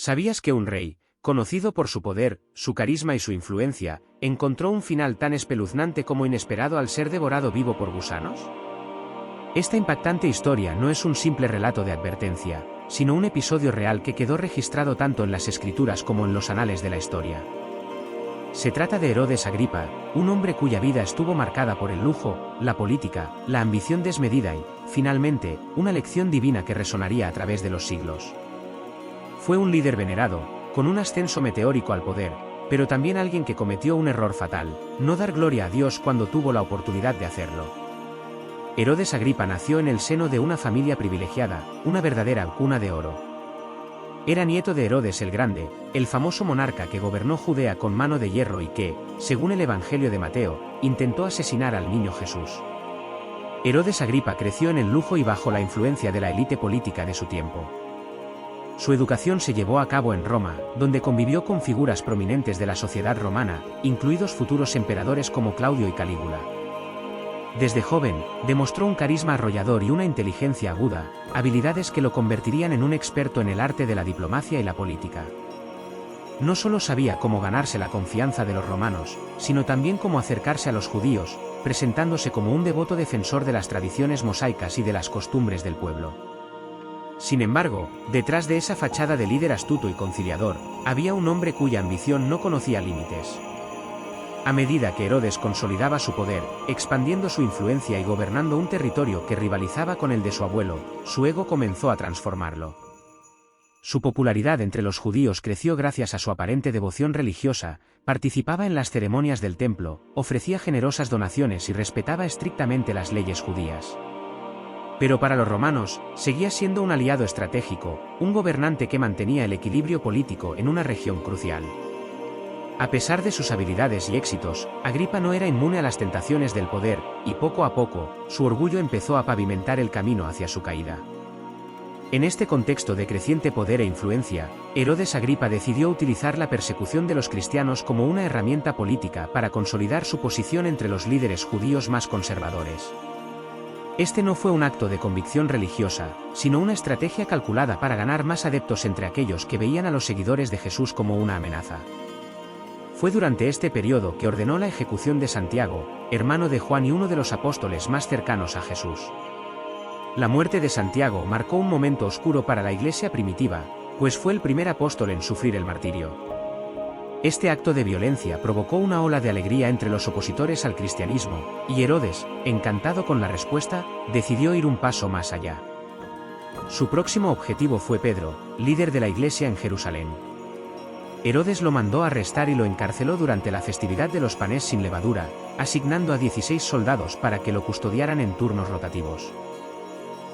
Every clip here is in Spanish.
¿Sabías que un rey, conocido por su poder, su carisma y su influencia, encontró un final tan espeluznante como inesperado al ser devorado vivo por gusanos? Esta impactante historia no es un simple relato de advertencia, sino un episodio real que quedó registrado tanto en las escrituras como en los anales de la historia. Se trata de Herodes Agripa, un hombre cuya vida estuvo marcada por el lujo, la política, la ambición desmedida y, finalmente, una lección divina que resonaría a través de los siglos. Fue un líder venerado, con un ascenso meteórico al poder, pero también alguien que cometió un error fatal: no dar gloria a Dios cuando tuvo la oportunidad de hacerlo. Herodes Agripa nació en el seno de una familia privilegiada, una verdadera cuna de oro. Era nieto de Herodes el Grande, el famoso monarca que gobernó Judea con mano de hierro y que, según el Evangelio de Mateo, intentó asesinar al niño Jesús. Herodes Agripa creció en el lujo y bajo la influencia de la élite política de su tiempo. Su educación se llevó a cabo en Roma, donde convivió con figuras prominentes de la sociedad romana, incluidos futuros emperadores como Claudio y Calígula. Desde joven, demostró un carisma arrollador y una inteligencia aguda, habilidades que lo convertirían en un experto en el arte de la diplomacia y la política. No solo sabía cómo ganarse la confianza de los romanos, sino también cómo acercarse a los judíos, presentándose como un devoto defensor de las tradiciones mosaicas y de las costumbres del pueblo. Sin embargo, detrás de esa fachada de líder astuto y conciliador, había un hombre cuya ambición no conocía límites. A medida que Herodes consolidaba su poder, expandiendo su influencia y gobernando un territorio que rivalizaba con el de su abuelo, su ego comenzó a transformarlo. Su popularidad entre los judíos creció gracias a su aparente devoción religiosa, participaba en las ceremonias del templo, ofrecía generosas donaciones y respetaba estrictamente las leyes judías. Pero para los romanos, seguía siendo un aliado estratégico, un gobernante que mantenía el equilibrio político en una región crucial. A pesar de sus habilidades y éxitos, Agripa no era inmune a las tentaciones del poder, y poco a poco, su orgullo empezó a pavimentar el camino hacia su caída. En este contexto de creciente poder e influencia, Herodes Agripa decidió utilizar la persecución de los cristianos como una herramienta política para consolidar su posición entre los líderes judíos más conservadores. Este no fue un acto de convicción religiosa, sino una estrategia calculada para ganar más adeptos entre aquellos que veían a los seguidores de Jesús como una amenaza. Fue durante este periodo que ordenó la ejecución de Santiago, hermano de Juan y uno de los apóstoles más cercanos a Jesús. La muerte de Santiago marcó un momento oscuro para la iglesia primitiva, pues fue el primer apóstol en sufrir el martirio. Este acto de violencia provocó una ola de alegría entre los opositores al cristianismo, y Herodes, encantado con la respuesta, decidió ir un paso más allá. Su próximo objetivo fue Pedro, líder de la iglesia en Jerusalén. Herodes lo mandó arrestar y lo encarceló durante la festividad de los panes sin levadura, asignando a 16 soldados para que lo custodiaran en turnos rotativos.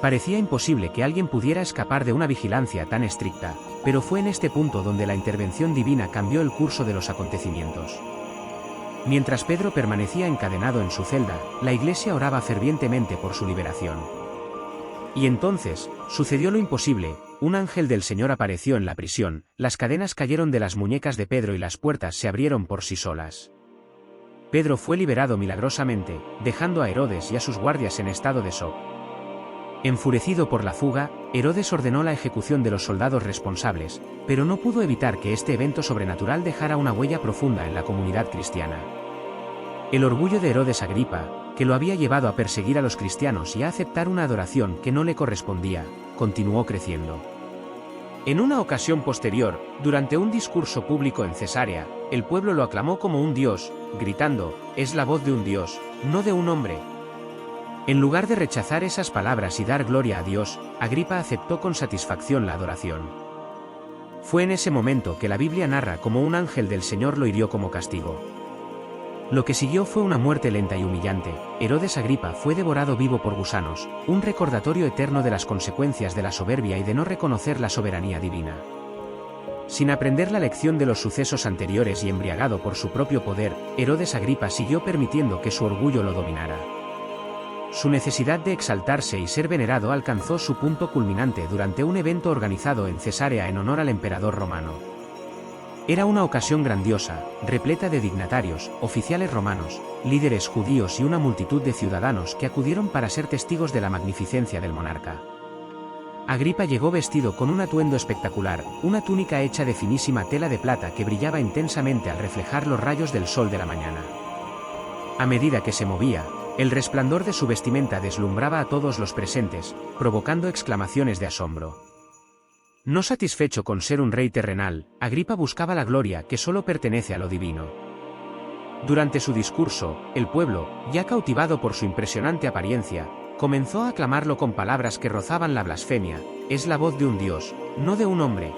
Parecía imposible que alguien pudiera escapar de una vigilancia tan estricta, pero fue en este punto donde la intervención divina cambió el curso de los acontecimientos. Mientras Pedro permanecía encadenado en su celda, la iglesia oraba fervientemente por su liberación. Y entonces, sucedió lo imposible: un ángel del Señor apareció en la prisión, las cadenas cayeron de las muñecas de Pedro y las puertas se abrieron por sí solas. Pedro fue liberado milagrosamente, dejando a Herodes y a sus guardias en estado de shock. Enfurecido por la fuga, Herodes ordenó la ejecución de los soldados responsables, pero no pudo evitar que este evento sobrenatural dejara una huella profunda en la comunidad cristiana. El orgullo de Herodes Agripa, que lo había llevado a perseguir a los cristianos y a aceptar una adoración que no le correspondía, continuó creciendo. En una ocasión posterior, durante un discurso público en Cesarea, el pueblo lo aclamó como un dios, gritando: «Es la voz de un dios, no de un hombre». En lugar de rechazar esas palabras y dar gloria a Dios, Agripa aceptó con satisfacción la adoración. Fue en ese momento que la Biblia narra cómo un ángel del Señor lo hirió como castigo. Lo que siguió fue una muerte lenta y humillante. Herodes Agripa fue devorado vivo por gusanos, un recordatorio eterno de las consecuencias de la soberbia y de no reconocer la soberanía divina. Sin aprender la lección de los sucesos anteriores y embriagado por su propio poder, Herodes Agripa siguió permitiendo que su orgullo lo dominara. Su necesidad de exaltarse y ser venerado alcanzó su punto culminante durante un evento organizado en Cesarea en honor al emperador romano. Era una ocasión grandiosa, repleta de dignatarios, oficiales romanos, líderes judíos y una multitud de ciudadanos que acudieron para ser testigos de la magnificencia del monarca. Agripa llegó vestido con un atuendo espectacular, una túnica hecha de finísima tela de plata que brillaba intensamente al reflejar los rayos del sol de la mañana. A medida que se movía, el resplandor de su vestimenta deslumbraba a todos los presentes, provocando exclamaciones de asombro. No satisfecho con ser un rey terrenal, Agripa buscaba la gloria que solo pertenece a lo divino. Durante su discurso, el pueblo, ya cautivado por su impresionante apariencia, comenzó a aclamarlo con palabras que rozaban la blasfemia: es la voz de un dios, no de un hombre.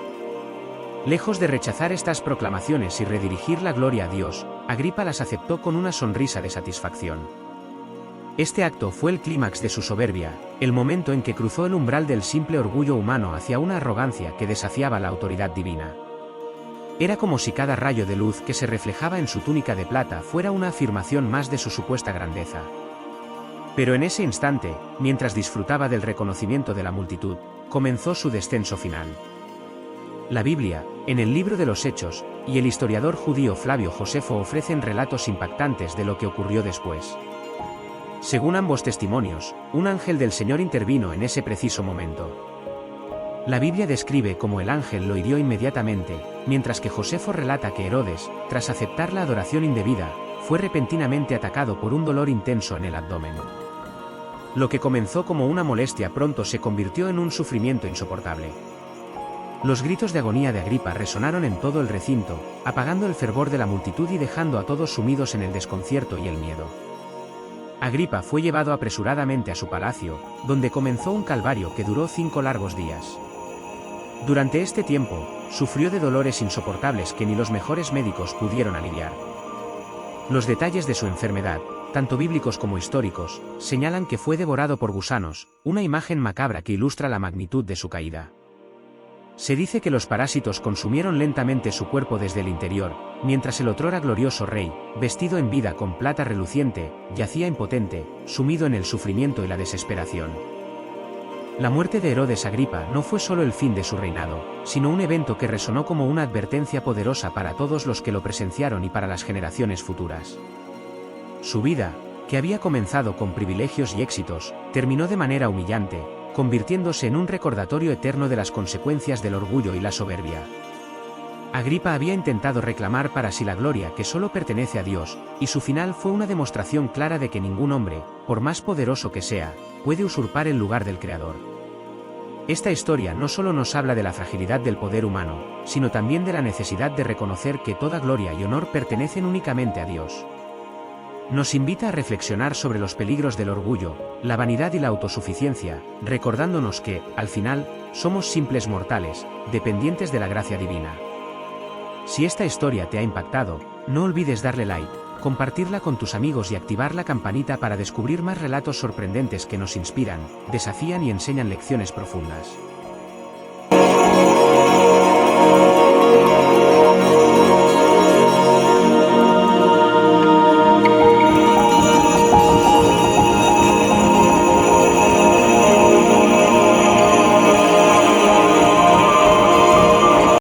Lejos de rechazar estas proclamaciones y redirigir la gloria a Dios, Agripa las aceptó con una sonrisa de satisfacción. Este acto fue el clímax de su soberbia, el momento en que cruzó el umbral del simple orgullo humano hacia una arrogancia que desafiaba la autoridad divina. Era como si cada rayo de luz que se reflejaba en su túnica de plata fuera una afirmación más de su supuesta grandeza. Pero en ese instante, mientras disfrutaba del reconocimiento de la multitud, comenzó su descenso final. La Biblia, en el libro de los Hechos, y el historiador judío Flavio Josefo ofrecen relatos impactantes de lo que ocurrió después. Según ambos testimonios, un ángel del Señor intervino en ese preciso momento. La Biblia describe cómo el ángel lo hirió inmediatamente, mientras que Josefo relata que Herodes, tras aceptar la adoración indebida, fue repentinamente atacado por un dolor intenso en el abdomen. Lo que comenzó como una molestia pronto se convirtió en un sufrimiento insoportable. Los gritos de agonía de Agripa resonaron en todo el recinto, apagando el fervor de la multitud y dejando a todos sumidos en el desconcierto y el miedo. Agripa fue llevado apresuradamente a su palacio, donde comenzó un calvario que duró 5 largos días. Durante este tiempo, sufrió de dolores insoportables que ni los mejores médicos pudieron aliviar. Los detalles de su enfermedad, tanto bíblicos como históricos, señalan que fue devorado por gusanos, una imagen macabra que ilustra la magnitud de su caída. Se dice que los parásitos consumieron lentamente su cuerpo desde el interior, mientras el otrora glorioso rey, vestido en vida con plata reluciente, yacía impotente, sumido en el sufrimiento y la desesperación. La muerte de Herodes Agripa no fue solo el fin de su reinado, sino un evento que resonó como una advertencia poderosa para todos los que lo presenciaron y para las generaciones futuras. Su vida, que había comenzado con privilegios y éxitos, terminó de manera humillante, convirtiéndose en un recordatorio eterno de las consecuencias del orgullo y la soberbia. Agripa había intentado reclamar para sí la gloria que solo pertenece a Dios, y su final fue una demostración clara de que ningún hombre, por más poderoso que sea, puede usurpar el lugar del Creador. Esta historia no solo nos habla de la fragilidad del poder humano, sino también de la necesidad de reconocer que toda gloria y honor pertenecen únicamente a Dios. Nos invita a reflexionar sobre los peligros del orgullo, la vanidad y la autosuficiencia, recordándonos que, al final, somos simples mortales, dependientes de la gracia divina. Si esta historia te ha impactado, no olvides darle like, compartirla con tus amigos y activar la campanita para descubrir más relatos sorprendentes que nos inspiran, desafían y enseñan lecciones profundas.